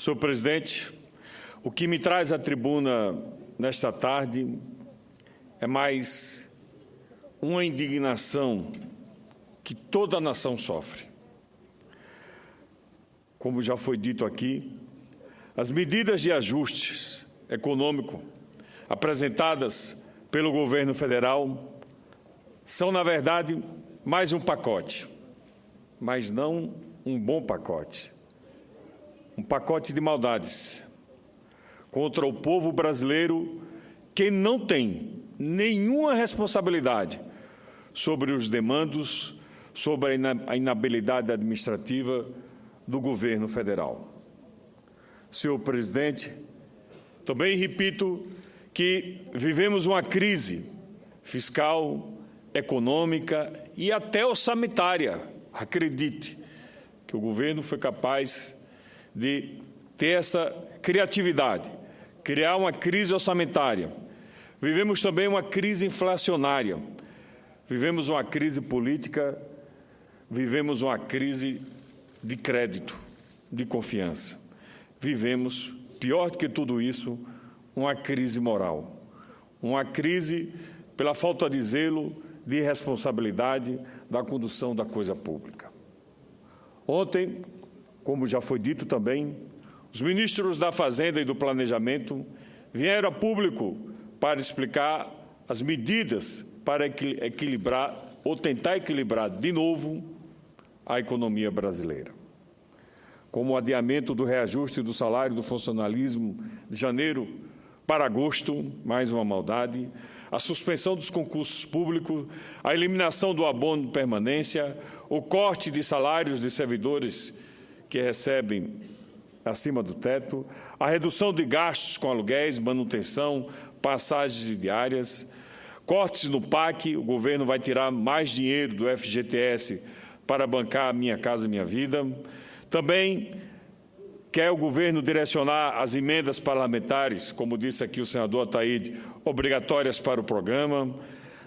Senhor presidente, o que me traz à tribuna nesta tarde é mais uma indignação que toda a nação sofre. Como já foi dito aqui, as medidas de ajustes econômico apresentadas pelo governo federal são, na verdade, mais um pacote, mas não um bom pacote. Um pacote de maldades contra o povo brasileiro que não tem nenhuma responsabilidade sobre os demandos, sobre a inabilidade administrativa do governo federal. Senhor presidente, também repito que vivemos uma crise fiscal, econômica e até orçamentária. Acredite que o governo foi capaz de ter essa criatividade, criar uma crise orçamentária. Vivemos também uma crise inflacionária, vivemos uma crise política, vivemos uma crise de crédito, de confiança. Vivemos, pior do que tudo isso, uma crise moral, uma crise pela falta de zelo, de responsabilidade da condução da coisa pública. Ontem, como já foi dito também, os ministros da Fazenda e do Planejamento vieram a público para explicar as medidas para equilibrar ou tentar equilibrar de novo a economia brasileira. Como o adiamento do reajuste do salário do funcionalismo de janeiro para agosto, mais uma maldade, a suspensão dos concursos públicos, a eliminação do abono de permanência, o corte de salários de servidores que recebem acima do teto, a redução de gastos com aluguéis, manutenção, passagens diárias, cortes no PAC, o governo vai tirar mais dinheiro do FGTS para bancar Minha Casa Minha Vida. Também quer o governo direcionar as emendas parlamentares, como disse aqui o senador Ataíde, obrigatórias para o programa.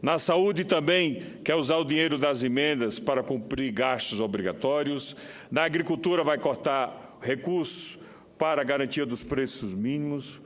Na saúde também quer usar o dinheiro das emendas para cumprir gastos obrigatórios. Na agricultura vai cortar recursos para a garantia dos preços mínimos.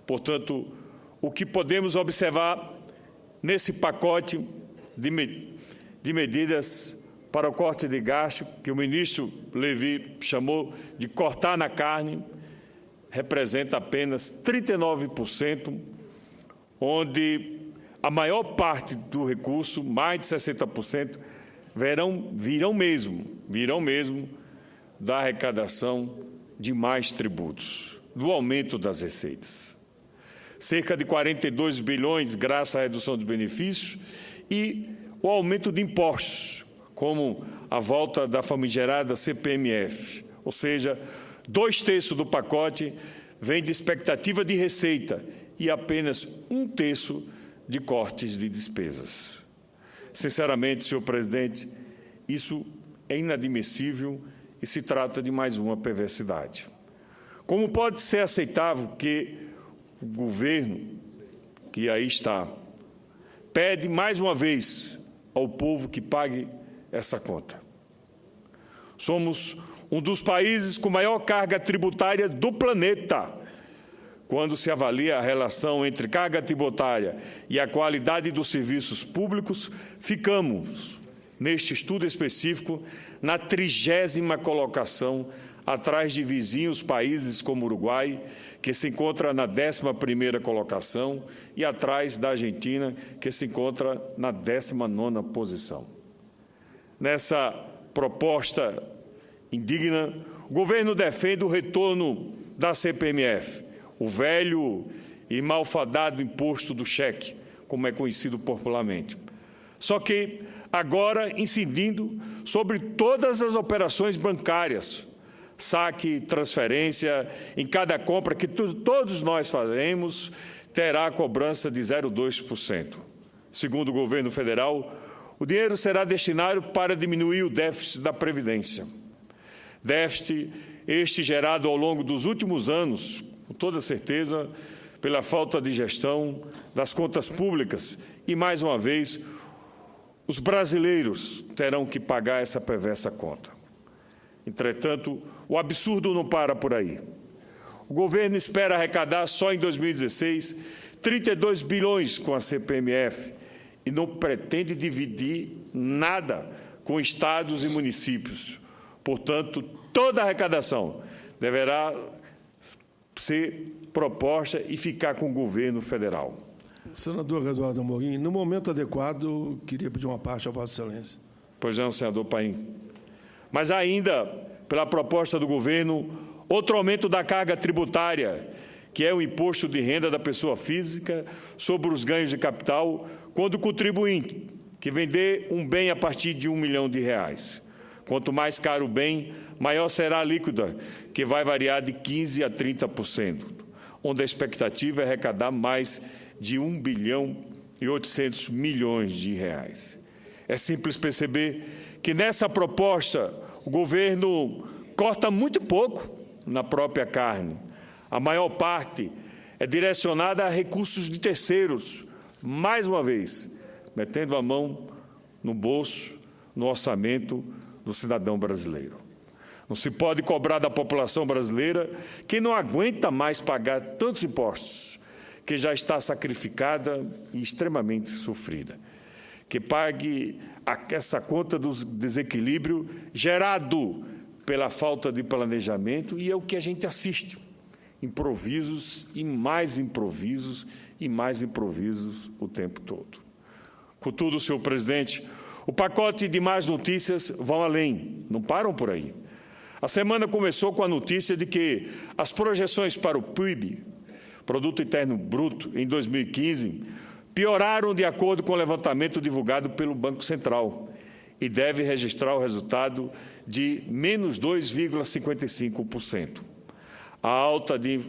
Portanto, o que podemos observar nesse pacote de medidas para o corte de gasto, que o ministro Levi chamou de cortar na carne, representa apenas 39%, onde a maior parte do recurso, mais de 60%, virão mesmo da arrecadação de mais tributos, do aumento das receitas. Cerca de 42 bilhões graças à redução dos benefícios e o aumento de impostos, como a volta da famigerada CPMF, ou seja, 2/3 do pacote vem de expectativa de receita e apenas 1/3 de cortes de despesas. Sinceramente, senhor presidente, isso é inadmissível e se trata de mais uma perversidade. Como pode ser aceitável que o governo, que aí está, pede mais uma vez ao povo que pague essa conta? Somos um dos países com maior carga tributária do planeta. Quando se avalia a relação entre carga tributária e a qualidade dos serviços públicos, ficamos, neste estudo específico, na 30ª colocação, atrás de vizinhos países como o Uruguai, que se encontra na 11ª colocação, e atrás da Argentina, que se encontra na 19ª posição. Nessa proposta indigna, o governo defende o retorno da CPMF, o velho e malfadado imposto do cheque, como é conhecido popularmente. Só que agora incidindo sobre todas as operações bancárias, saque, transferência, em cada compra que todos nós faremos, terá a cobrança de 0,2%. Segundo o governo federal, o dinheiro será destinado para diminuir o déficit da Previdência. Déficit este gerado ao longo dos últimos anos, com toda certeza, pela falta de gestão das contas públicas e, mais uma vez, os brasileiros terão que pagar essa perversa conta. Entretanto, o absurdo não para por aí. O governo espera arrecadar só em 2016 32 bilhões com a CPMF e não pretende dividir nada com estados e municípios. Portanto, toda a arrecadação deverá ser proposta e ficar com o governo federal. Senador Eduardo Amorim, no momento adequado, queria pedir uma parte à Vossa Excelência. Pois não, senador Paim. Mas ainda, pela proposta do governo, outro aumento da carga tributária, que é o imposto de renda da pessoa física sobre os ganhos de capital, quando o contribuinte que vender um bem a partir de R$1 milhão. Quanto mais caro o bem, maior será a alíquota, que vai variar de 15% a 30%, onde a expectativa é arrecadar mais de R$1 bilhão e 800 milhões de reais. É simples perceber que nessa proposta o governo corta muito pouco na própria carne. A maior parte é direcionada a recursos de terceiros, mais uma vez, metendo a mão no bolso, no orçamento do cidadão brasileiro. Não se pode cobrar da população brasileira que não aguenta mais pagar tantos impostos, que já está sacrificada e extremamente sofrida. Que pague essa conta do desequilíbrio gerado pela falta de planejamento, e é o que a gente assiste. Improvisos e mais improvisos e mais improvisos o tempo todo. Contudo, senhor presidente, o pacote de más notícias vão além, não param por aí. A semana começou com a notícia de que as projeções para o PIB, Produto Interno Bruto, em 2015, pioraram de acordo com o levantamento divulgado pelo Banco Central e deve registrar o resultado de menos 2,55%. A alta de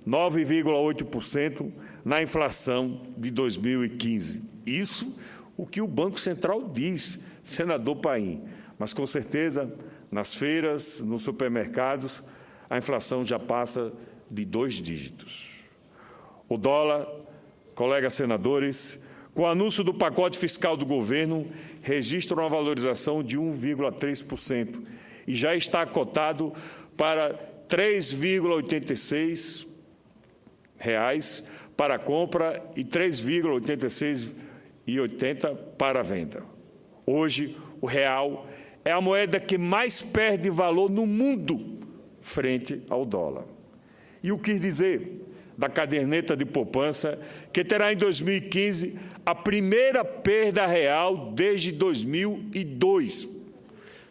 9,8% na inflação de 2015. Isso o que o Banco Central diz, senador Paim. Mas, com certeza, nas feiras, nos supermercados, a inflação já passa de 2 dígitos. O dólar, colegas senadores, com o anúncio do pacote fiscal do governo, registra uma valorização de 1,3% e já está cotado para R$ 3,86 para a compra e R$ 3,86,80 para a venda. Hoje, o real é a moeda que mais perde valor no mundo frente ao dólar. E o que dizer da caderneta de poupança, que terá em 2015 a primeira perda real desde 2002,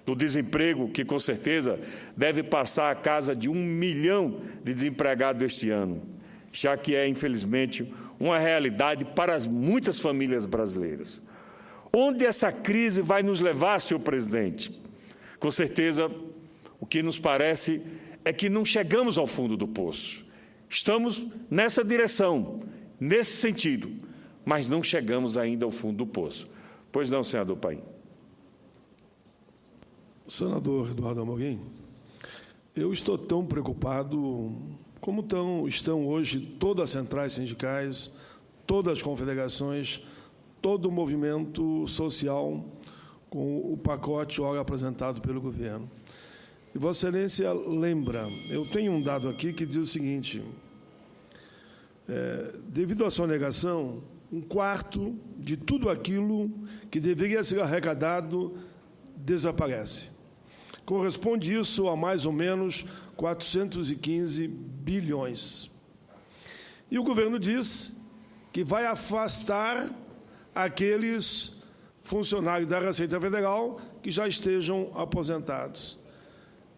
do desemprego, que com certeza deve passar a casa de 1 milhão de desempregados este ano, já que é, infelizmente, uma realidade para muitas famílias brasileiras. Onde essa crise vai nos levar, senhor presidente? Com certeza, o que nos parece é que não chegamos ao fundo do poço. Estamos nessa direção, nesse sentido, mas não chegamos ainda ao fundo do poço. Pois não, senador Paim? Senador Eduardo Amorim, eu estou tão preocupado como estão hoje todas as centrais sindicais, todas as confederações, todo o movimento social com o pacote ora apresentado pelo governo. E Vossa Excelência lembra, eu tenho um dado aqui que diz o seguinte, devido à sonegação, 1/4 de tudo aquilo que deveria ser arrecadado desaparece. Corresponde isso a mais ou menos 415 bilhões. E o governo diz que vai afastar aqueles funcionários da Receita Federal que já estejam aposentados.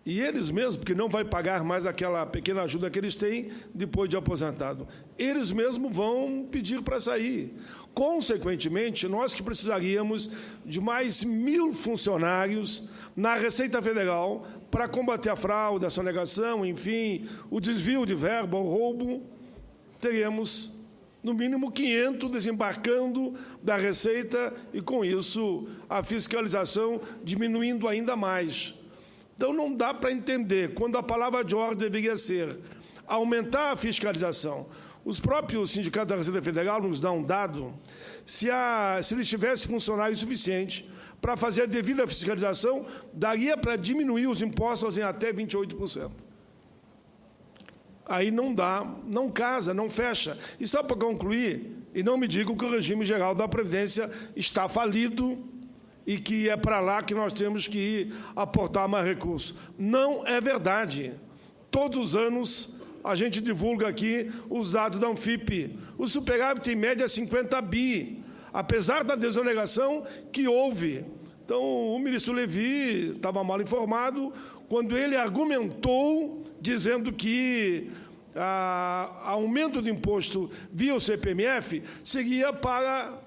E eles mesmos, porque não vai pagar mais aquela pequena ajuda que eles têm depois de aposentado, eles mesmos vão pedir para sair. Consequentemente, nós que precisaríamos de mais 1.000 funcionários na Receita Federal para combater a fraude, a sonegação, enfim, o desvio de verba, o roubo, teríamos, no mínimo, 500 desembarcando da Receita e, com isso, a fiscalização diminuindo ainda mais. Então, não dá para entender, quando a palavra de ordem deveria ser aumentar a fiscalização. Os próprios sindicatos da Receita Federal nos dão um dado, se eles tivessem funcionários suficientes para fazer a devida fiscalização, daria para diminuir os impostos em até 28%. aí não dá, não casa, não fecha. E só para concluir, e não me digam que o regime geral da Previdência está falido e que é para lá que nós temos que ir aportar mais recursos. Não é verdade. Todos os anos a gente divulga aqui os dados da Anfip. O superávit, em média, é 50 bi, apesar da desonegação que houve. Então, o ministro Levi estava mal informado quando ele argumentou, dizendo que aumento do imposto via o CPMF seguia para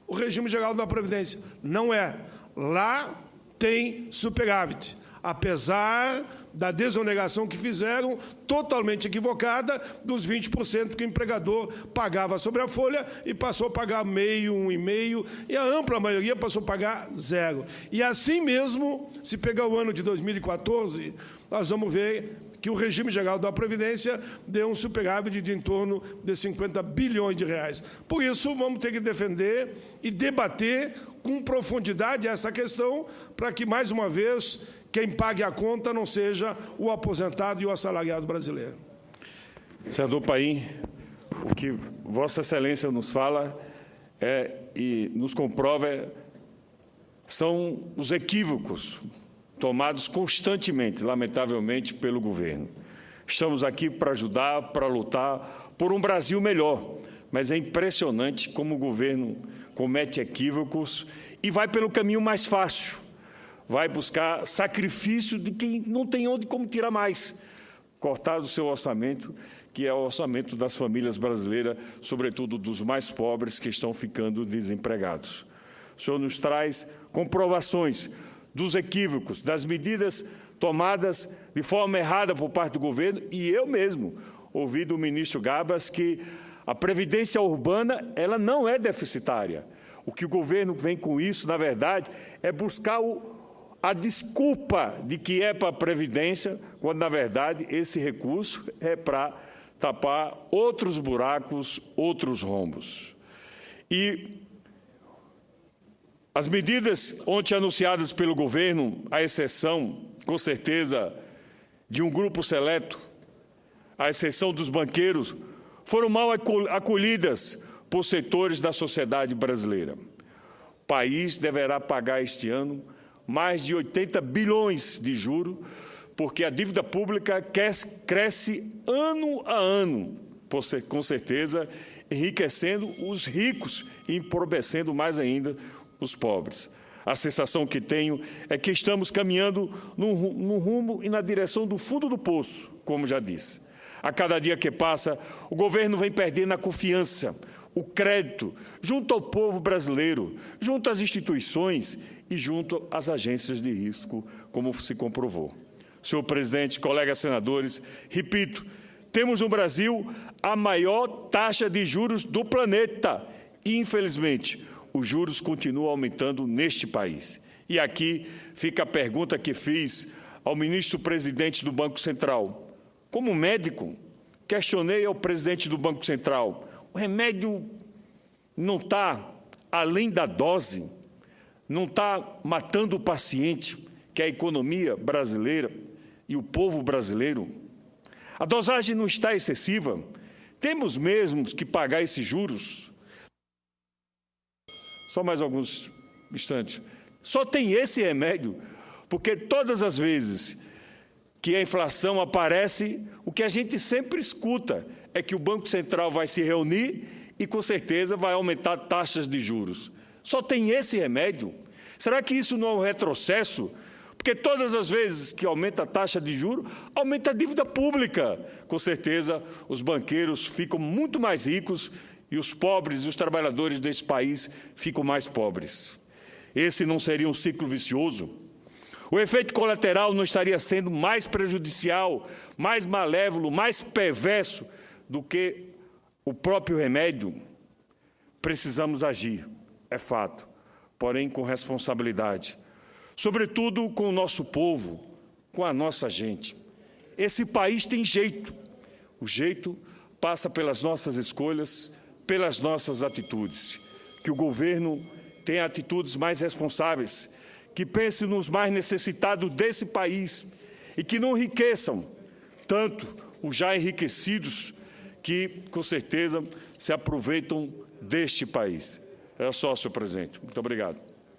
o regime geral da Previdência. Não é. Lá tem superávit, apesar da desonegação que fizeram, totalmente equivocada, dos 20% que o empregador pagava sobre a folha e passou a pagar meio, 1,5%, e a ampla maioria passou a pagar 0%. E assim mesmo, se pegar o ano de 2014, nós vamos ver que o regime geral da Previdência deu um superávit de em torno de 50 bilhões de reais. Por isso, vamos ter que defender e debater com profundidade essa questão, para que, mais uma vez, quem pague a conta não seja o aposentado e o assalariado brasileiro. Senador Paim, o que Vossa Excelência nos fala e nos comprova são os equívocos tomados constantemente, lamentavelmente, pelo governo. Estamos aqui para ajudar, para lutar por um Brasil melhor, mas é impressionante como o governo comete equívocos e vai pelo caminho mais fácil. Vai buscar sacrifício de quem não tem como tirar mais. Cortar do seu orçamento, que é o orçamento das famílias brasileiras, sobretudo dos mais pobres que estão ficando desempregados. O senhor nos traz comprovações dos equívocos, das medidas tomadas de forma errada por parte do governo, e eu mesmo ouvi do ministro Gabas que a previdência urbana ela não é deficitária. O que o governo vem com isso, na verdade, é buscar a desculpa de que é para a Previdência, quando, na verdade, esse recurso é para tapar outros buracos, outros rombos. E as medidas ontem anunciadas pelo governo, à exceção, com certeza, de um grupo seleto, à exceção dos banqueiros, foram mal acolhidas por setores da sociedade brasileira. O país deverá pagar este ano mais de 80 bilhões de juros, porque a dívida pública cresce ano a ano, com certeza, enriquecendo os ricos e empobrecendo mais ainda os pobres. A sensação que tenho é que estamos caminhando no rumo e na direção do fundo do poço, como já disse. A cada dia que passa, o governo vem perdendo a confiança, o crédito, junto ao povo brasileiro, junto às instituições e junto às agências de risco, como se comprovou. Senhor presidente, colegas senadores, repito, temos no Brasil a maior taxa de juros do planeta e, infelizmente, os juros continuam aumentando neste país. E aqui fica a pergunta que fiz ao ministro-presidente do Banco Central. Como médico, questionei ao presidente do Banco Central, o remédio não está além da dose, não está matando o paciente, que é a economia brasileira e o povo brasileiro? A dosagem não está excessiva? Temos mesmo que pagar esses juros? Só mais alguns instantes. Só tem esse remédio, porque todas as vezes que a inflação aparece, o que a gente sempre escuta é que o Banco Central vai se reunir e, com certeza, vai aumentar taxas de juros. Só tem esse remédio? Será que isso não é um retrocesso? Porque todas as vezes que aumenta a taxa de juros, aumenta a dívida pública. Com certeza, os banqueiros ficam muito mais ricos e os pobres e os trabalhadores desse país ficam mais pobres. Esse não seria um ciclo vicioso? O efeito colateral não estaria sendo mais prejudicial, mais malévolo, mais perverso do que o próprio remédio? Precisamos agir, é fato, porém com responsabilidade, sobretudo com o nosso povo, com a nossa gente. Esse país tem jeito, o jeito passa pelas nossas escolhas, pelas nossas atitudes. Que o governo tenha atitudes mais responsáveis, que pense nos mais necessitados desse país e que não enriqueçam tanto os já enriquecidos que, com certeza, se aproveitam deste país. É só, senhor presidente. Muito obrigado.